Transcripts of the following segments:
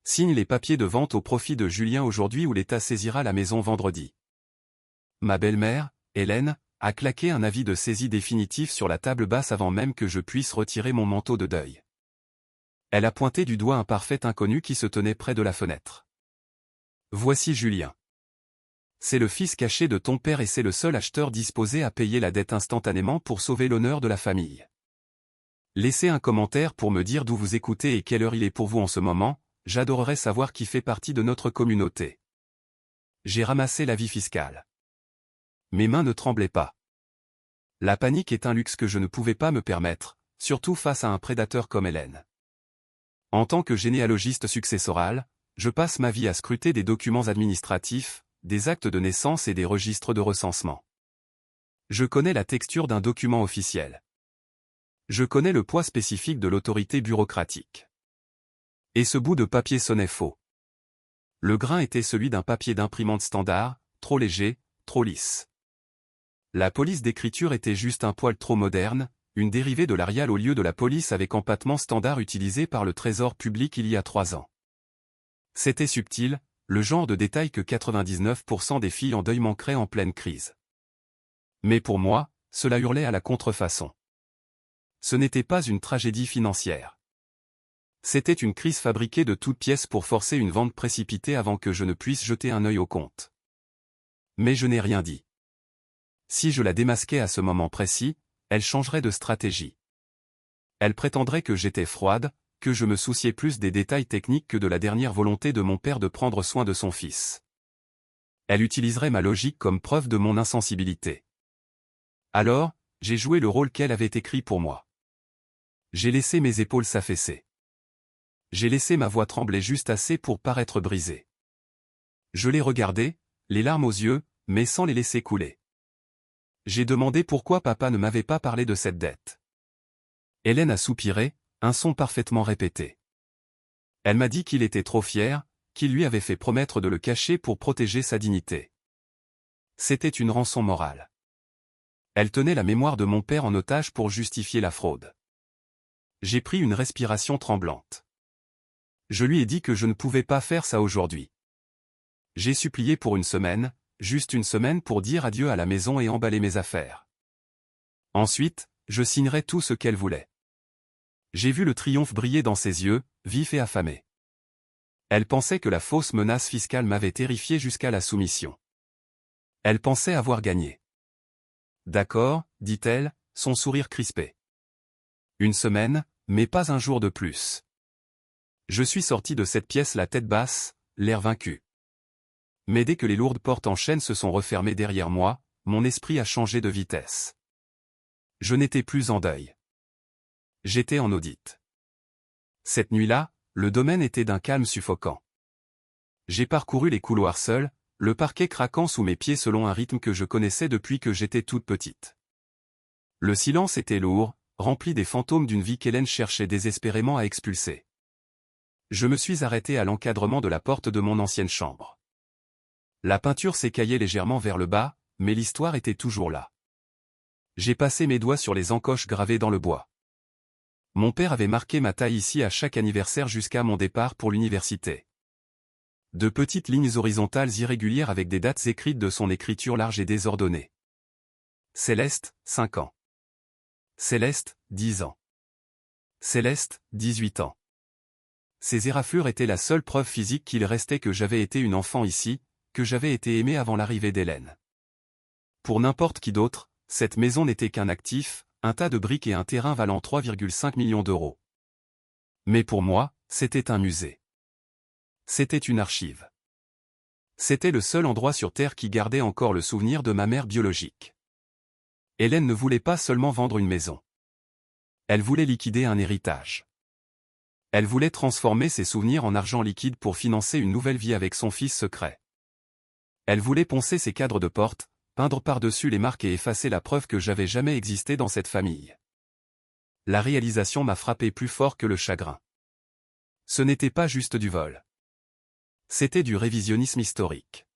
Signe les papiers de vente au profit de Julien aujourd'hui ou l'État saisira la maison vendredi. Ma belle-mère, Hélène, a claqué un avis de saisie définitif sur la table basse avant même que je puisse retirer mon manteau de deuil. Elle a pointé du doigt un parfait inconnu qui se tenait près de la fenêtre. Voici Julien. C'est le fils caché de ton père et c'est le seul acheteur disposé à payer la dette instantanément pour sauver l'honneur de la famille. Laissez un commentaire pour me dire d'où vous écoutez et quelle heure il est pour vous en ce moment, j'adorerais savoir qui fait partie de notre communauté. J'ai ramassé l'avis fiscal. Mes mains ne tremblaient pas. La panique est un luxe que je ne pouvais pas me permettre, surtout face à un prédateur comme Hélène. En tant que généalogiste successoral, je passe ma vie à scruter des documents administratifs, des actes de naissance et des registres de recensement. Je connais la texture d'un document officiel. Je connais le poids spécifique de l'autorité bureaucratique. Et ce bout de papier sonnait faux. Le grain était celui d'un papier d'imprimante standard, trop léger, trop lisse. La police d'écriture était juste un poil trop moderne, une dérivée de l'Arial au lieu de la police avec empattement standard utilisé par le Trésor public il y a 3 ans. C'était subtil, le genre de détail que 99% des filles en deuil manqueraient en pleine crise. Mais pour moi, cela hurlait à la contrefaçon. Ce n'était pas une tragédie financière. C'était une crise fabriquée de toutes pièces pour forcer une vente précipitée avant que je ne puisse jeter un œil au compte. Mais je n'ai rien dit. Si je la démasquais à ce moment précis, elle changerait de stratégie. Elle prétendrait que j'étais froide, que je me souciais plus des détails techniques que de la dernière volonté de mon père de prendre soin de son fils. Elle utiliserait ma logique comme preuve de mon insensibilité. Alors, j'ai joué le rôle qu'elle avait écrit pour moi. J'ai laissé mes épaules s'affaisser. J'ai laissé ma voix trembler juste assez pour paraître brisée. Je l'ai regardée, les larmes aux yeux, mais sans les laisser couler. J'ai demandé pourquoi papa ne m'avait pas parlé de cette dette. Hélène a soupiré, un son parfaitement répété. Elle m'a dit qu'il était trop fier, qu'il lui avait fait promettre de le cacher pour protéger sa dignité. C'était une rançon morale. Elle tenait la mémoire de mon père en otage pour justifier la fraude. J'ai pris une respiration tremblante. Je lui ai dit que je ne pouvais pas faire ça aujourd'hui. J'ai supplié pour une semaine, juste une semaine pour dire adieu à la maison et emballer mes affaires. Ensuite, je signerai tout ce qu'elle voulait. J'ai vu le triomphe briller dans ses yeux, vifs et affamés. Elle pensait que la fausse menace fiscale m'avait terrifié jusqu'à la soumission. Elle pensait avoir gagné. D'accord, dit-elle, son sourire crispé. Une semaine, mais pas un jour de plus. Je suis sorti de cette pièce la tête basse, l'air vaincu. Mais dès que les lourdes portes en chêne se sont refermées derrière moi, mon esprit a changé de vitesse. Je n'étais plus en deuil. J'étais en audit. Cette nuit-là, le domaine était d'un calme suffocant. J'ai parcouru les couloirs seul, le parquet craquant sous mes pieds selon un rythme que je connaissais depuis que j'étais toute petite. Le silence était lourd, rempli des fantômes d'une vie qu'Hélène cherchait désespérément à expulser. Je me suis arrêté à l'encadrement de la porte de mon ancienne chambre. La peinture s'écaillait légèrement vers le bas, mais l'histoire était toujours là. J'ai passé mes doigts sur les encoches gravées dans le bois. Mon père avait marqué ma taille ici à chaque anniversaire jusqu'à mon départ pour l'université. De petites lignes horizontales irrégulières avec des dates écrites de son écriture large et désordonnée. Céleste, 5 ans. Céleste, 10 ans. Céleste, 18 ans. Ces éraflures étaient la seule preuve physique qu'il restait que j'avais été une enfant ici, que j'avais été aimé avant l'arrivée d'Hélène. Pour n'importe qui d'autre, cette maison n'était qu'un actif, un tas de briques et un terrain valant 3,5 millions d'euros. Mais pour moi, c'était un musée. C'était une archive. C'était le seul endroit sur Terre qui gardait encore le souvenir de ma mère biologique. Hélène ne voulait pas seulement vendre une maison. Elle voulait liquider un héritage. Elle voulait transformer ses souvenirs en argent liquide pour financer une nouvelle vie avec son fils secret. Elle voulait poncer ses cadres de porte, peindre par-dessus les marques et effacer la preuve que j'avais jamais existé dans cette famille. La réalisation m'a frappé plus fort que le chagrin. Ce n'était pas juste du vol. C'était du révisionnisme historique.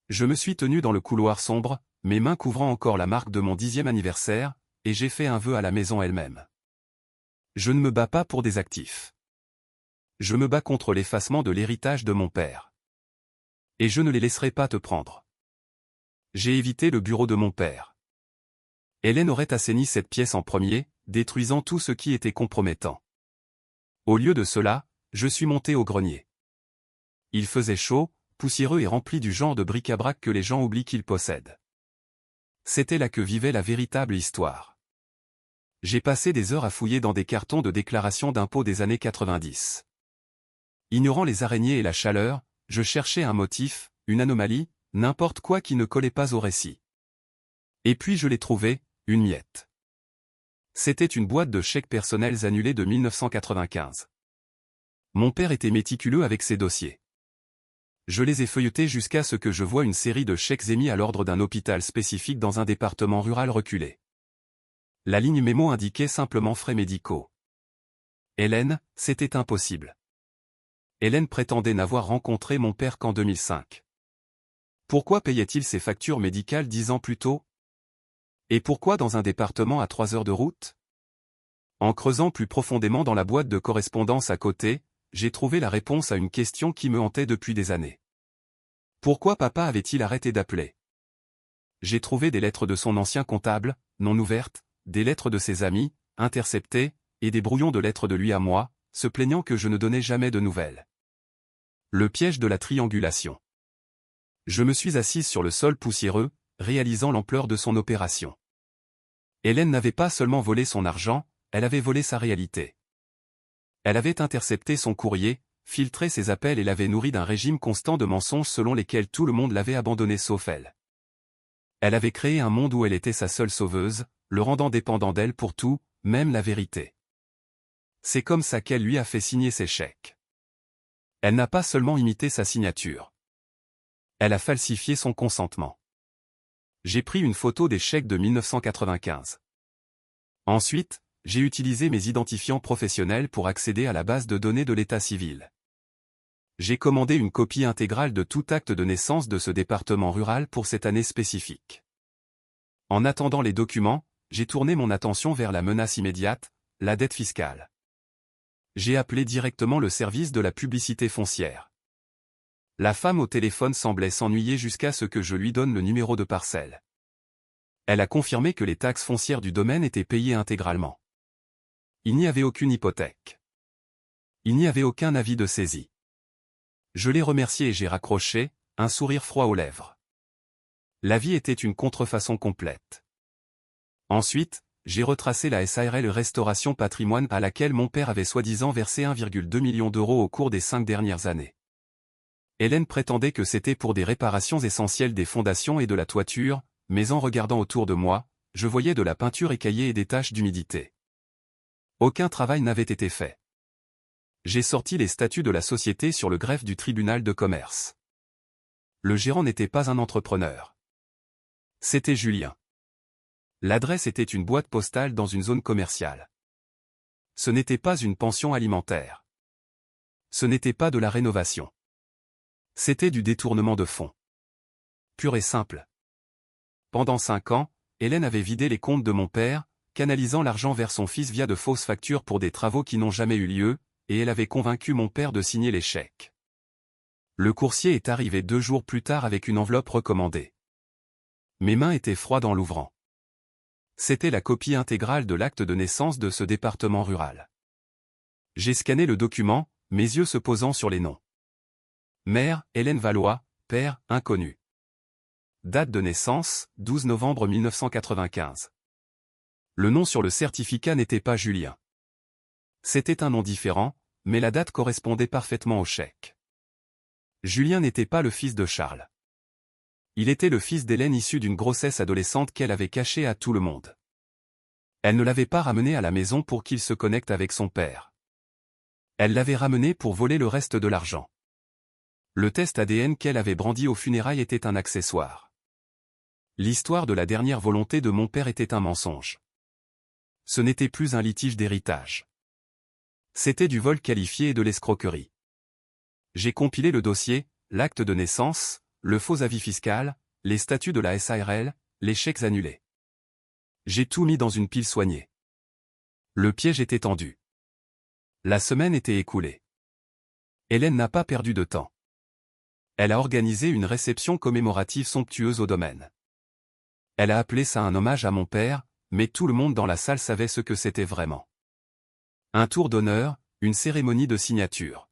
Je me suis tenu dans le couloir sombre, mes mains couvrant encore la marque de mon 10e anniversaire, et j'ai fait un vœu à la maison elle-même. Je ne me bats pas pour des actifs. Je me bats contre l'effacement de l'héritage de mon père. Et je ne les laisserai pas te prendre. J'ai évité le bureau de mon père. Hélène aurait assaini cette pièce en premier, détruisant tout ce qui était compromettant. Au lieu de cela, je suis monté au grenier. Il faisait chaud, poussiéreux et rempli du genre de bric-à-brac que les gens oublient qu'ils possèdent. C'était là que vivait la véritable histoire. J'ai passé des heures à fouiller dans des cartons de déclaration d'impôts des années 90. Ignorant les araignées et la chaleur, je cherchais un motif, une anomalie, n'importe quoi qui ne collait pas au récit. Et puis je l'ai trouvé, une miette. C'était une boîte de chèques personnels annulés de 1995. Mon père était méticuleux avec ses dossiers. Je les ai feuilletés jusqu'à ce que je voie une série de chèques émis à l'ordre d'un hôpital spécifique dans un département rural reculé. La ligne mémo indiquait simplement frais médicaux. Hélène, c'était impossible. Hélène prétendait n'avoir rencontré mon père qu'en 2005. Pourquoi payait-il ses factures médicales 10 ans plus tôt? Et pourquoi dans un département à 3 heures de route? En creusant plus profondément dans la boîte de correspondance à côté, j'ai trouvé la réponse à une question qui me hantait depuis des années. Pourquoi papa avait-il arrêté d'appeler? J'ai trouvé des lettres de son ancien comptable, non ouvertes, des lettres de ses amis, interceptées, et des brouillons de lettres de lui à moi, se plaignant que je ne donnais jamais de nouvelles. Le piège de la triangulation. Je me suis assise sur le sol poussiéreux, réalisant l'ampleur de son opération. Hélène n'avait pas seulement volé son argent, elle avait volé sa réalité. Elle avait intercepté son courrier, filtré ses appels et l'avait nourri d'un régime constant de mensonges selon lesquels tout le monde l'avait abandonné sauf elle. Elle avait créé un monde où elle était sa seule sauveuse, le rendant dépendant d'elle pour tout, même la vérité. C'est comme ça qu'elle lui a fait signer ses chèques. Elle n'a pas seulement imité sa signature. Elle a falsifié son consentement. J'ai pris une photo des chèques de 1995. Ensuite, j'ai utilisé mes identifiants professionnels pour accéder à la base de données de l'état civil. J'ai commandé une copie intégrale de tout acte de naissance de ce département rural pour cette année spécifique. En attendant les documents, j'ai tourné mon attention vers la menace immédiate, la dette fiscale. J'ai appelé directement le service de la publicité foncière. La femme au téléphone semblait s'ennuyer jusqu'à ce que je lui donne le numéro de parcelle. Elle a confirmé que les taxes foncières du domaine étaient payées intégralement. Il n'y avait aucune hypothèque. Il n'y avait aucun avis de saisie. Je l'ai remercié et j'ai raccroché, un sourire froid aux lèvres. L'avis était une contrefaçon complète. Ensuite, j'ai retracé la SARL Restauration Patrimoine à laquelle mon père avait soi-disant versé 1,2 million d'euros au cours des 5 dernières années. Hélène prétendait que c'était pour des réparations essentielles des fondations et de la toiture, mais en regardant autour de moi, je voyais de la peinture écaillée et des taches d'humidité. Aucun travail n'avait été fait. J'ai sorti les statuts de la société sur le greffe du tribunal de commerce. Le gérant n'était pas un entrepreneur. C'était Julien. L'adresse était une boîte postale dans une zone commerciale. Ce n'était pas une pension alimentaire. Ce n'était pas de la rénovation. C'était du détournement de fonds. Pur et simple. Pendant 5 ans, Hélène avait vidé les comptes de mon père, canalisant l'argent vers son fils via de fausses factures pour des travaux qui n'ont jamais eu lieu, et elle avait convaincu mon père de signer les chèques. Le coursier est arrivé 2 jours plus tard avec une enveloppe recommandée. Mes mains étaient froides en l'ouvrant. C'était la copie intégrale de l'acte de naissance de ce département rural. J'ai scanné le document, mes yeux se posant sur les noms. Mère, Hélène Valois, père, inconnu. Date de naissance, 12 novembre 1995. Le nom sur le certificat n'était pas Julien. C'était un nom différent, mais la date correspondait parfaitement au chèque. Julien n'était pas le fils de Charles. Il était le fils d'Hélène issu d'une grossesse adolescente qu'elle avait cachée à tout le monde. Elle ne l'avait pas ramené à la maison pour qu'il se connecte avec son père. Elle l'avait ramené pour voler le reste de l'argent. Le test ADN qu'elle avait brandi aux funérailles était un accessoire. L'histoire de la dernière volonté de mon père était un mensonge. Ce n'était plus un litige d'héritage. C'était du vol qualifié et de l'escroquerie. J'ai compilé le dossier, l'acte de naissance, le faux avis fiscal, les statuts de la SARL, les chèques annulés. J'ai tout mis dans une pile soignée. Le piège était tendu. La semaine était écoulée. Hélène n'a pas perdu de temps. Elle a organisé une réception commémorative somptueuse au domaine. Elle a appelé ça un hommage à mon père, mais tout le monde dans la salle savait ce que c'était vraiment. Un tour d'honneur, une cérémonie de signature.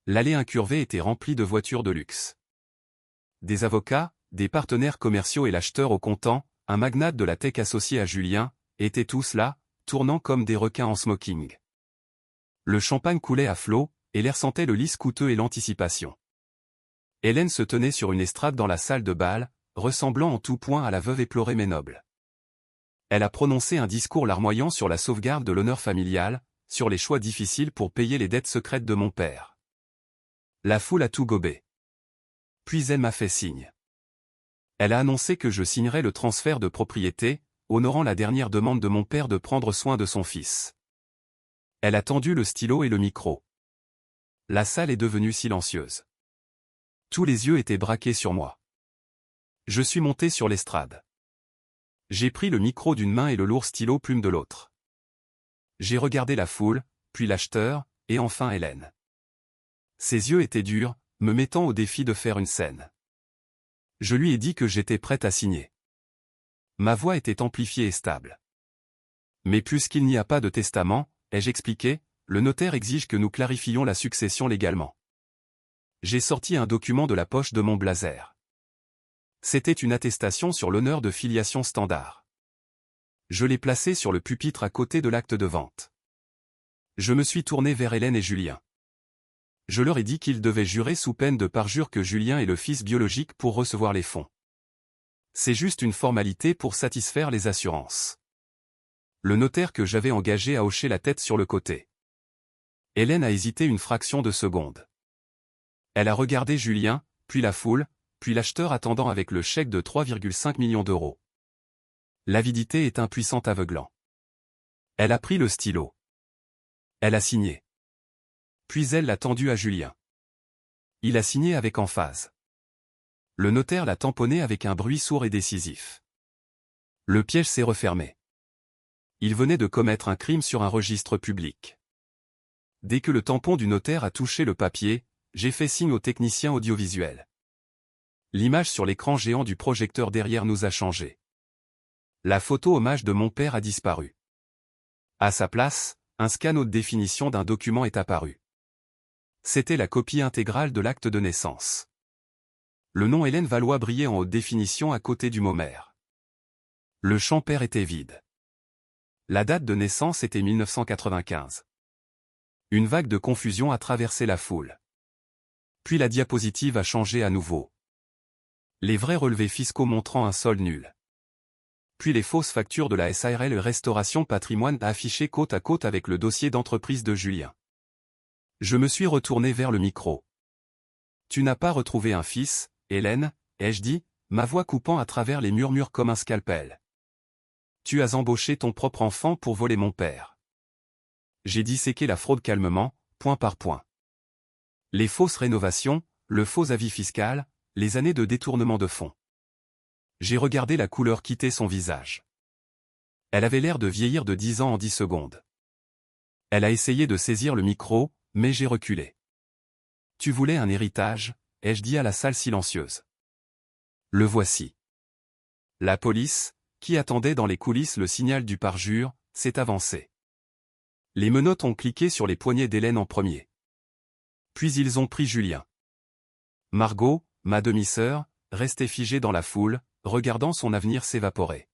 L'allée incurvée était remplie de voitures de luxe. Des avocats, des partenaires commerciaux et l'acheteur au comptant, un magnate de la tech associé à Julien, étaient tous là, tournant comme des requins en smoking. Le champagne coulait à flot, et l'air sentait le lys coûteux et l'anticipation. Hélène se tenait sur une estrade dans la salle de bal, ressemblant en tout point à la veuve éplorée mais noble. Elle a prononcé un discours larmoyant sur la sauvegarde de l'honneur familial, sur les choix difficiles pour payer les dettes secrètes de mon père. La foule a tout gobé. Puis elle m'a fait signe. Elle a annoncé que je signerais le transfert de propriété, honorant la dernière demande de mon père de prendre soin de son fils. Elle a tendu le stylo et le micro. La salle est devenue silencieuse. Tous les yeux étaient braqués sur moi. Je suis monté sur l'estrade. J'ai pris le micro d'une main et le lourd stylo plume de l'autre. J'ai regardé la foule, puis l'acheteur, et enfin Hélène. Ses yeux étaient durs, me mettant au défi de faire une scène. Je lui ai dit que j'étais prête à signer. Ma voix était amplifiée et stable. Mais puisqu'il n'y a pas de testament, ai-je expliqué, le notaire exige que nous clarifions la succession légalement. J'ai sorti un document de la poche de mon blazer. C'était une attestation sur l'honneur de filiation standard. Je l'ai placé sur le pupitre à côté de l'acte de vente. Je me suis tourné vers Hélène et Julien. Je leur ai dit qu'ils devaient jurer sous peine de parjure que Julien est le fils biologique pour recevoir les fonds. C'est juste une formalité pour satisfaire les assurances. Le notaire que j'avais engagé a hoché la tête sur le côté. Hélène a hésité une fraction de seconde. Elle a regardé Julien, puis la foule, puis l'acheteur attendant avec le chèque de 3,5 millions d'euros. L'avidité est un puissant aveuglant. Elle a pris le stylo. Elle a signé. Puis elle l'a tendu à Julien. Il a signé avec emphase. Le notaire l'a tamponné avec un bruit sourd et décisif. Le piège s'est refermé. Il venait de commettre un crime sur un registre public. Dès que le tampon du notaire a touché le papier, j'ai fait signe au technicien audiovisuel. L'image sur l'écran géant du projecteur derrière nous a changé. La photo hommage de mon père a disparu. À sa place, un scan haute définition d'un document est apparu. C'était la copie intégrale de l'acte de naissance. Le nom Hélène Valois brillait en haute définition à côté du mot mère. Le champ père était vide. La date de naissance était 1995. Une vague de confusion a traversé la foule. Puis la diapositive a changé à nouveau. Les vrais relevés fiscaux montrant un solde nul. Puis les fausses factures de la SARL Restauration Patrimoine affichées côte à côte avec le dossier d'entreprise de Julien. Je me suis retourné vers le micro. Tu n'as pas retrouvé un fils, Hélène, ai-je dit, ma voix coupant à travers les murmures comme un scalpel. Tu as embauché ton propre enfant pour voler mon père. J'ai disséqué la fraude calmement, point par point. Les fausses rénovations, le faux avis fiscal, les années de détournement de fonds. J'ai regardé la couleur quitter son visage. Elle avait l'air de vieillir de 10 ans en 10 secondes. Elle a essayé de saisir le micro, mais j'ai reculé. Tu voulais un héritage, ai-je dit à la salle silencieuse. Le voici. La police, qui attendait dans les coulisses le signal du parjure, s'est avancée. Les menottes ont cliqué sur les poignets d'Hélène en premier. Puis ils ont pris Julien. Margot, ma demi-sœur, restait figée dans la foule, regardant son avenir s'évaporer.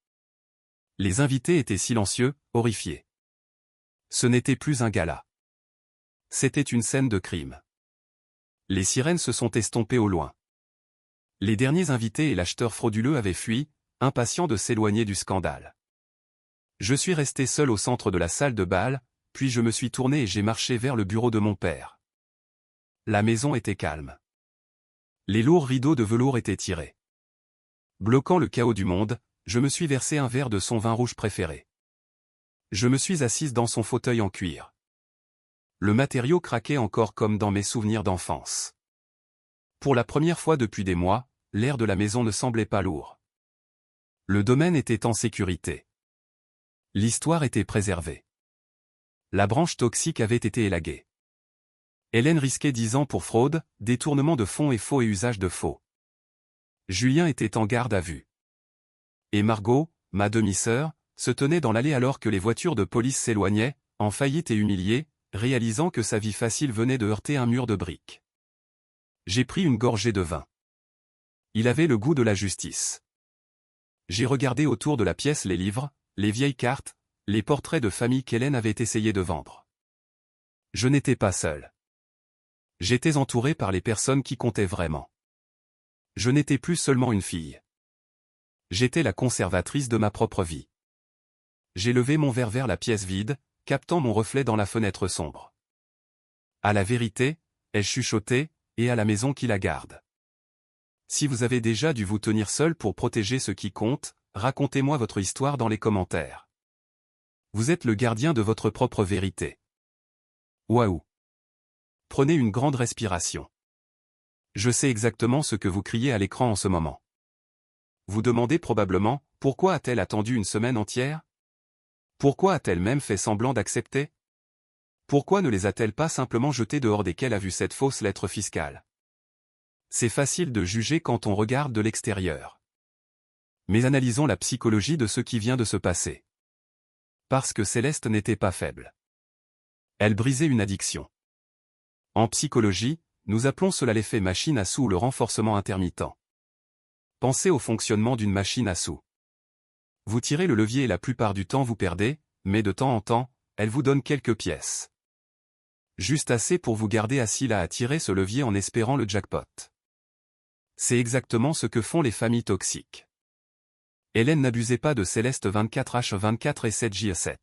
Les invités étaient silencieux, horrifiés. Ce n'était plus un gala. C'était une scène de crime. Les sirènes se sont estompées au loin. Les derniers invités et l'acheteur frauduleux avaient fui, impatients de s'éloigner du scandale. Je suis resté seul au centre de la salle de bal, puis je me suis tourné et j'ai marché vers le bureau de mon père. La maison était calme. Les lourds rideaux de velours étaient tirés. Bloquant le chaos du monde, je me suis versé un verre de son vin rouge préféré. Je me suis assise dans son fauteuil en cuir. Le matériau craquait encore comme dans mes souvenirs d'enfance. Pour la première fois depuis des mois, l'air de la maison ne semblait pas lourd. Le domaine était en sécurité. L'histoire était préservée. La branche toxique avait été élaguée. Hélène risquait 10 ans pour fraude, détournement de fonds et faux et usage de faux. Julien était en garde à vue. Et Margot, ma demi-sœur, se tenait dans l'allée alors que les voitures de police s'éloignaient, en faillite et humiliée, réalisant que sa vie facile venait de heurter un mur de briques. J'ai pris une gorgée de vin. Il avait le goût de la justice. J'ai regardé autour de la pièce les livres, les vieilles cartes, les portraits de famille qu'Hélène avait essayé de vendre. Je n'étais pas seul. J'étais entouré par les personnes qui comptaient vraiment. Je n'étais plus seulement une fille. J'étais la conservatrice de ma propre vie. J'ai levé mon verre vers la pièce vide, captant mon reflet dans la fenêtre sombre. À la vérité, ai-je chuchoté, et à la maison qui la garde. Si vous avez déjà dû vous tenir seul pour protéger ce qui compte, racontez-moi votre histoire dans les commentaires. Vous êtes le gardien de votre propre vérité. Waouh! Prenez une grande respiration. Je sais exactement ce que vous criez à l'écran en ce moment. Vous demandez probablement, pourquoi a-t-elle attendu une semaine entière? Pourquoi a-t-elle même fait semblant d'accepter? Pourquoi ne les a-t-elle pas simplement jetés dehors dès qu'elle a vu cette fausse lettre fiscale? C'est facile de juger quand on regarde de l'extérieur. Mais analysons la psychologie de ce qui vient de se passer. Parce que Céleste n'était pas faible. Elle brisait une addiction. En psychologie, nous appelons cela l'effet machine à sous ou le renforcement intermittent. Pensez au fonctionnement d'une machine à sous. Vous tirez le levier et la plupart du temps vous perdez, mais de temps en temps, elle vous donne quelques pièces. Juste assez pour vous garder assis là à tirer ce levier en espérant le jackpot. C'est exactement ce que font les familles toxiques. Hélène n'abusait pas de Céleste 24H24 et 7J7.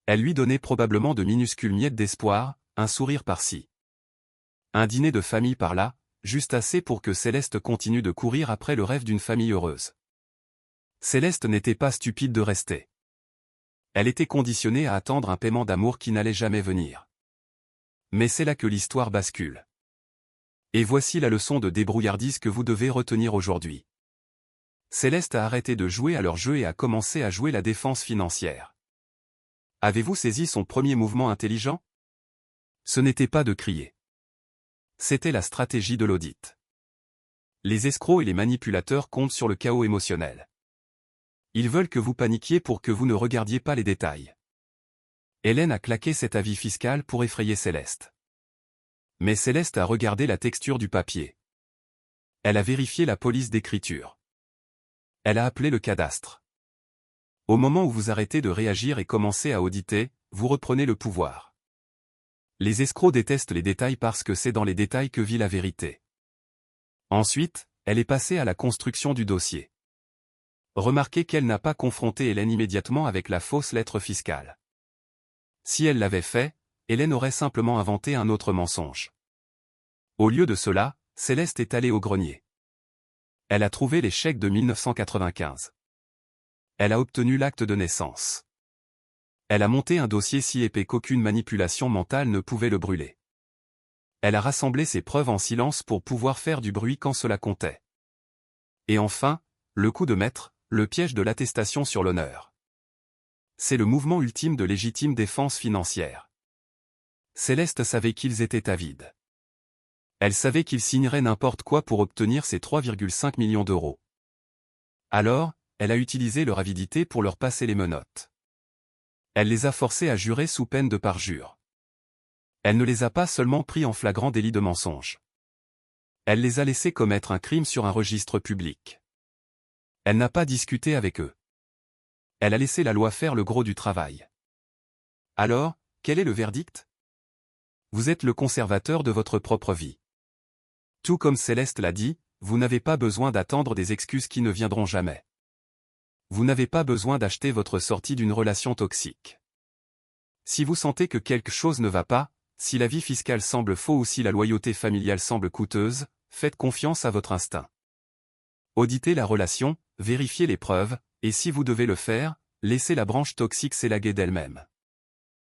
Elle lui donnait probablement de minuscules miettes d'espoir, un sourire par-ci. Un dîner de famille par-là, juste assez pour que Céleste continue de courir après le rêve d'une famille heureuse. Céleste n'était pas stupide de rester. Elle était conditionnée à attendre un paiement d'amour qui n'allait jamais venir. Mais c'est là que l'histoire bascule. Et voici la leçon de débrouillardise que vous devez retenir aujourd'hui. Céleste a arrêté de jouer à leur jeu et a commencé à jouer la défense financière. Avez-vous saisi son premier mouvement intelligent? Ce n'était pas de crier. C'était la stratégie de l'audit. Les escrocs et les manipulateurs comptent sur le chaos émotionnel. Ils veulent que vous paniquiez pour que vous ne regardiez pas les détails. Hélène a claqué cet avis fiscal pour effrayer Céleste. Mais Céleste a regardé la texture du papier. Elle a vérifié la police d'écriture. Elle a appelé le cadastre. Au moment où vous arrêtez de réagir et commencez à auditer, vous reprenez le pouvoir. Les escrocs détestent les détails parce que c'est dans les détails que vit la vérité. Ensuite, elle est passée à la construction du dossier. Remarquez qu'elle n'a pas confronté Hélène immédiatement avec la fausse lettre fiscale. Si elle l'avait fait, Hélène aurait simplement inventé un autre mensonge. Au lieu de cela, Céleste est allée au grenier. Elle a trouvé les chèques de 1995. Elle a obtenu l'acte de naissance. Elle a monté un dossier si épais qu'aucune manipulation mentale ne pouvait le brûler. Elle a rassemblé ses preuves en silence pour pouvoir faire du bruit quand cela comptait. Et enfin, le coup de maître, le piège de l'attestation sur l'honneur. C'est le mouvement ultime de légitime défense financière. Céleste savait qu'ils étaient avides. Elle savait qu'ils signeraient n'importe quoi pour obtenir ces 3,5 millions d'euros. Alors, elle a utilisé leur avidité pour leur passer les menottes. Elle les a forcés à jurer sous peine de parjure. Elle ne les a pas seulement pris en flagrant délit de mensonge. Elle les a laissés commettre un crime sur un registre public. Elle n'a pas discuté avec eux. Elle a laissé la loi faire le gros du travail. Alors, quel est le verdict? Vous êtes le conservateur de votre propre vie. Tout comme Céleste l'a dit, vous n'avez pas besoin d'attendre des excuses qui ne viendront jamais. Vous n'avez pas besoin d'acheter votre sortie d'une relation toxique. Si vous sentez que quelque chose ne va pas, si la vie fiscale semble faux ou si la loyauté familiale semble coûteuse, faites confiance à votre instinct. Auditez la relation, vérifiez les preuves, et si vous devez le faire, laissez la branche toxique s'élaguer d'elle-même.